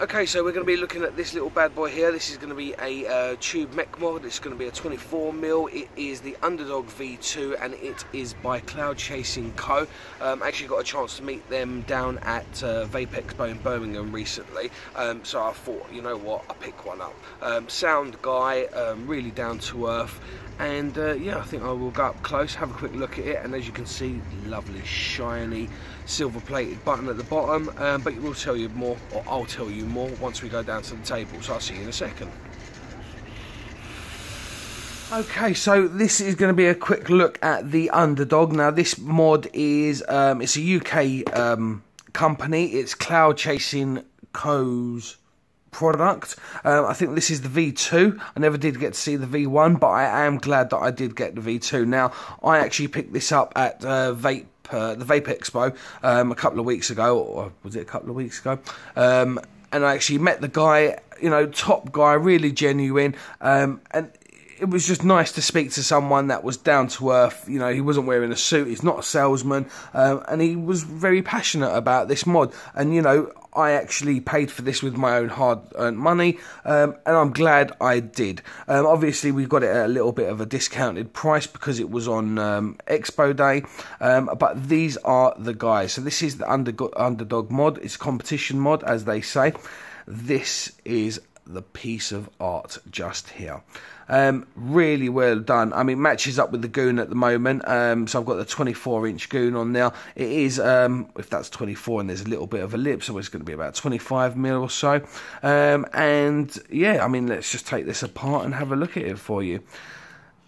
Okay, so we're going to be looking at this little bad boy here. This is going to be a tube Mech mod. It's going to be a 24mm. It is the Underdog V2 and it is by Cloud Chasing Co. Actually got a chance to meet them down at Vape Expo in Birmingham recently. So I thought, you know what, I'll pick one up. Sound guy, really down to earth. And yeah, I think I will go up close, have a quick look at it, and as you can see, lovely, shiny, silver-plated button at the bottom. But we'll tell you more, or I'll tell you more, once we go down to the table. So I'll see you in a second. Okay, so this is going to be a quick look at the Underdog. Now, this mod is it's a UK company. It's Cloud Chasing Co.'s product. I think this is the V2. I never did get to see the V1, but I am glad that I did get the V2. Now, I actually picked this up at the Vape Expo a couple of weeks ago, or was it a couple of weeks ago? And I actually met the guy, you know, top guy, really genuine, and it was just nice to speak to someone that was down to earth. You know, he wasn't wearing a suit, he's not a salesman, and he was very passionate about this mod. And, you know, I actually paid for this with my own hard-earned money, and I'm glad I did. Obviously, we got it at a little bit of a discounted price because it was on Expo Day, but these are the guys. So this is the Underdog mod. It's a competition mod, as they say. This is the piece of art just here. Really well done. I mean, matches up with the Goon at the moment. So I've got the 24-inch Goon on now. It is, if that's 24 and there's a little bit of a lip, so it's going to be about 25mm or so. And yeah, I mean, let's just take this apart and have a look at it for you.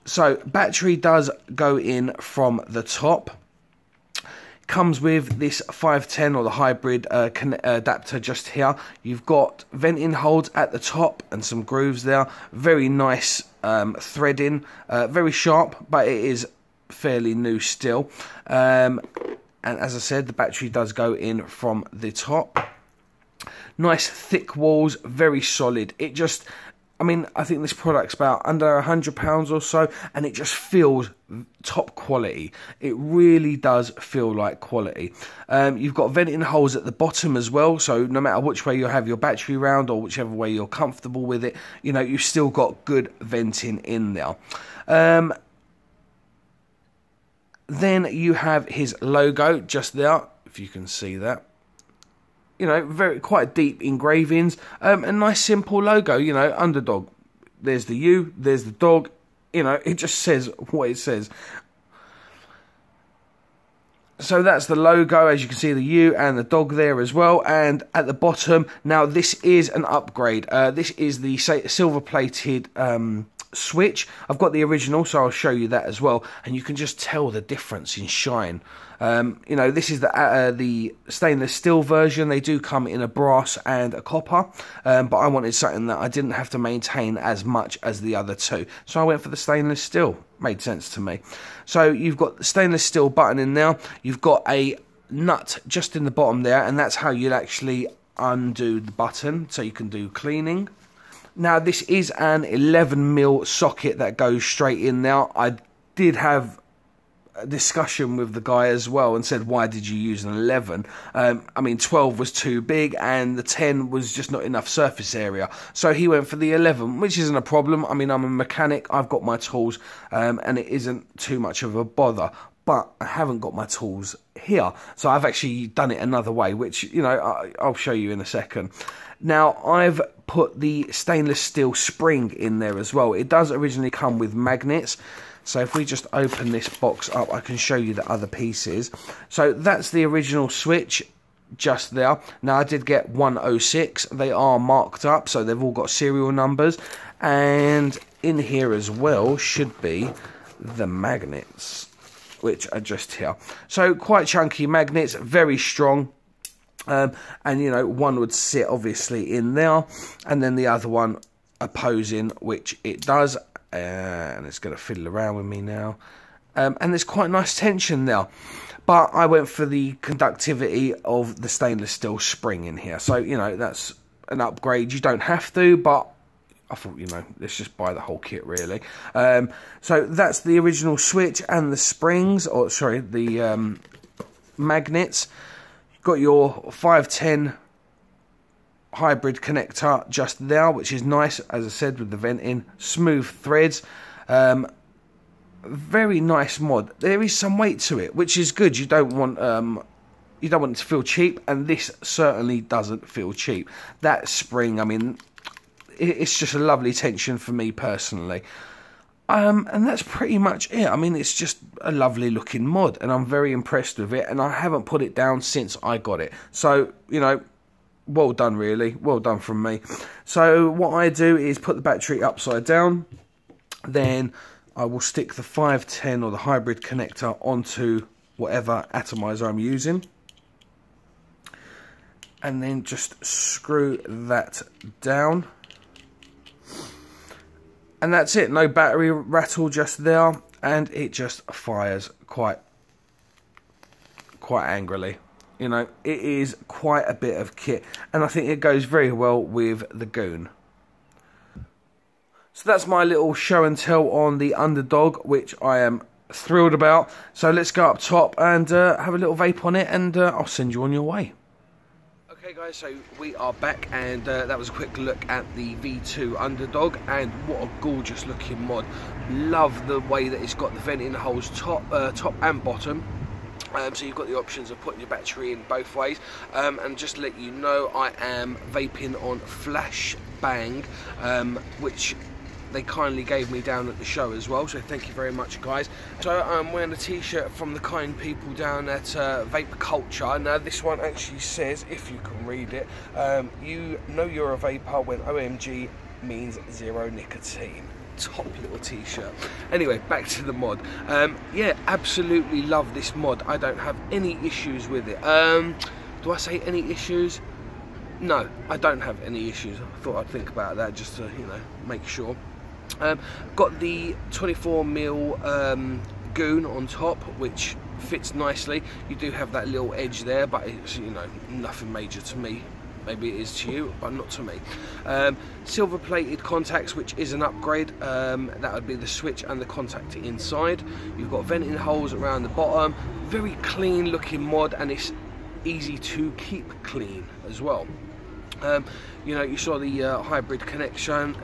So battery does go in from the top. Comes with this 510 or the hybrid adapter just here. You've got venting holes at the top and some grooves there. Very nice threading, very sharp, but it is fairly new still. And as I said, the battery does go in from the top. Nice thick walls, very solid. It just, I mean, I think this product's about under £100 or so, and it just feels top quality. It really does feel like quality. You've got venting holes at the bottom as well, so no matter which way you have your battery round or whichever way you're comfortable with it, you know, you've still got good venting in there. Then you have his logo just there, if you can see that. You know, quite deep engravings, a nice simple logo, you know, Underdog. There's the U, there's the dog, you know, it just says what it says. So that's the logo, as you can see, the U and the dog there as well. And at the bottom, now this is an upgrade. This is the silver-plated switch. I've got the original, so I'll show you that as well, and you can just tell the difference in shine. You know, this is the stainless steel version. They do come in a brass and a copper, but I wanted something that I didn't have to maintain as much as the other two, so I went for the stainless steel. Made sense to me. So you've got the stainless steel button in there. You've got a nut just in the bottom there, and that's how you'll actually undo the button, so you can do cleaning. Now, this is an 11mm socket that goes straight in there. I did have a discussion with the guy as well and said, why did you use an 11? I mean, 12 was too big and the 10 was just not enough surface area. So he went for the 11, which isn't a problem. I mean, I'm a mechanic, I've got my tools, and it isn't too much of a bother. But I haven't got my tools here, so I've actually done it another way, which, you know, I'll show you in a second. Now, I've put the stainless steel spring in there as well. It does originally come with magnets, so if we just open this box up, I can show you the other pieces. So that's the original switch just there. Now, I did get 106. They are marked up, so they've all got serial numbers. And in here as well should be the magnets, which are just here. So quite chunky magnets, very strong. And, you know, one would sit obviously in there, and then the other one opposing, which it does. And it's going to fiddle around with me now. And there's quite nice tension there. But I went for the conductivity of the stainless steel spring in here. So, you know, that's an upgrade. You don't have to, but I thought, you know, let's just buy the whole kit, really. So that's the original switch and the springs, or sorry, the magnets. Got your 510 hybrid connector just there, which is nice, as I said, with the venting. Smooth threads. Very nice mod. There is some weight to it, which is good. You don't want it to feel cheap, and this certainly doesn't feel cheap. That spring, I mean, it's just a lovely tension for me personally. And that's pretty much it. I mean, it's just a lovely looking mod, and I'm very impressed with it, and I haven't put it down since I got it. So, you know, well done, really. Well done from me. So what I do is put the battery upside down, then I will stick the 510 or the hybrid connector onto whatever atomizer I'm using, and then just screw that down, and that's it. No battery rattle just there, and it just fires quite angrily. You know, it is quite a bit of kit, and I think it goes very well with the Goon. So that's my little show and tell on the Underdog, which I am thrilled about. So let's go up top and have a little vape on it, and I'll send you on your way. Okay guys, so we are back, and that was a quick look at the V2 Underdog, and what a gorgeous looking mod. Love the way that it's got the venting holes top and bottom. So you've got the options of putting your battery in both ways, and just to let you know, I am vaping on Flash Bang, which they kindly gave me down at the show as well, so thank you very much guys. So I'm wearing a t-shirt from the kind people down at Vape Culture. Now this one actually says, if you can read it, you know you're a vapor when OMG means zero nicotine. Top little t-shirt. Anyway, back to the mod. Yeah, absolutely love this mod. I don't have any issues with it. Do I say any issues? No, I don't have any issues. I thought I'd think about that just to, you know, make sure. Got the 24mm Goon on top, which fits nicely. You do have that little edge there, but it's, you know, nothing major to me. Maybe it is to you, but not to me. Silver plated contacts, which is an upgrade. That would be the switch and the contact inside. You've got venting holes around the bottom. Very clean looking mod, and it's easy to keep clean as well. You know, you saw the hybrid connection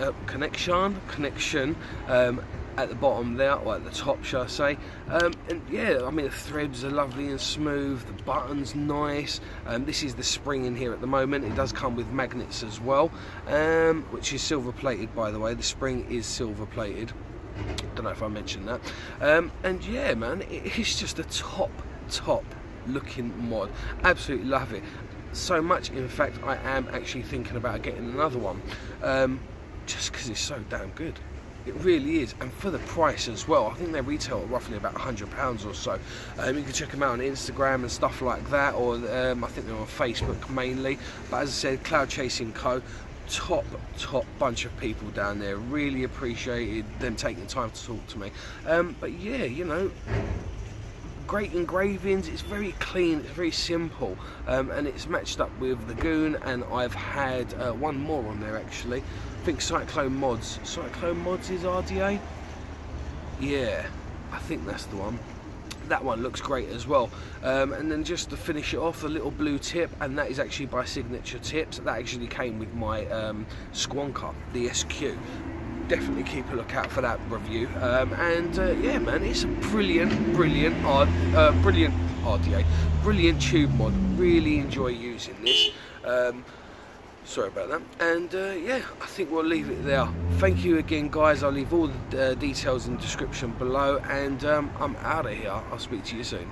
at the bottom there, or at the top, shall I say. And yeah, I mean, the threads are lovely and smooth, the button's nice. This is the spring in here at the moment. It does come with magnets as well, which is silver plated, by the way. The spring is silver plated. Don't know if I mentioned that. And yeah, man, it's just a top looking mod. Absolutely love it. So much, in fact, I am actually thinking about getting another one, just because it's so damn good. It really is, and for the price as well. I think they retail at roughly about £100 or so. You can check them out on Instagram and stuff like that, or I think they're on Facebook mainly. But as I said, Cloud Chasing Co. Top bunch of people down there. Really appreciated them taking the time to talk to me. But yeah, you know, great engravings. It's very clean, it's very simple, and it's matched up with the Goon, and I've had one more on there actually. I think Cyclone Mods is RDA. Yeah, I think that's the one. That one looks great as well. And then just to finish it off, a little blue tip, and that is actually by Signature Tips. That actually came with my Squonker, the SQ. Definitely keep a lookout for that review. And yeah, man, it's a brilliant RDA, brilliant tube mod. Really enjoy using this. Sorry about that. And yeah, I think we'll leave it there. Thank you again, guys. I'll leave all the details in the description below, and I'm out of here. I'll speak to you soon.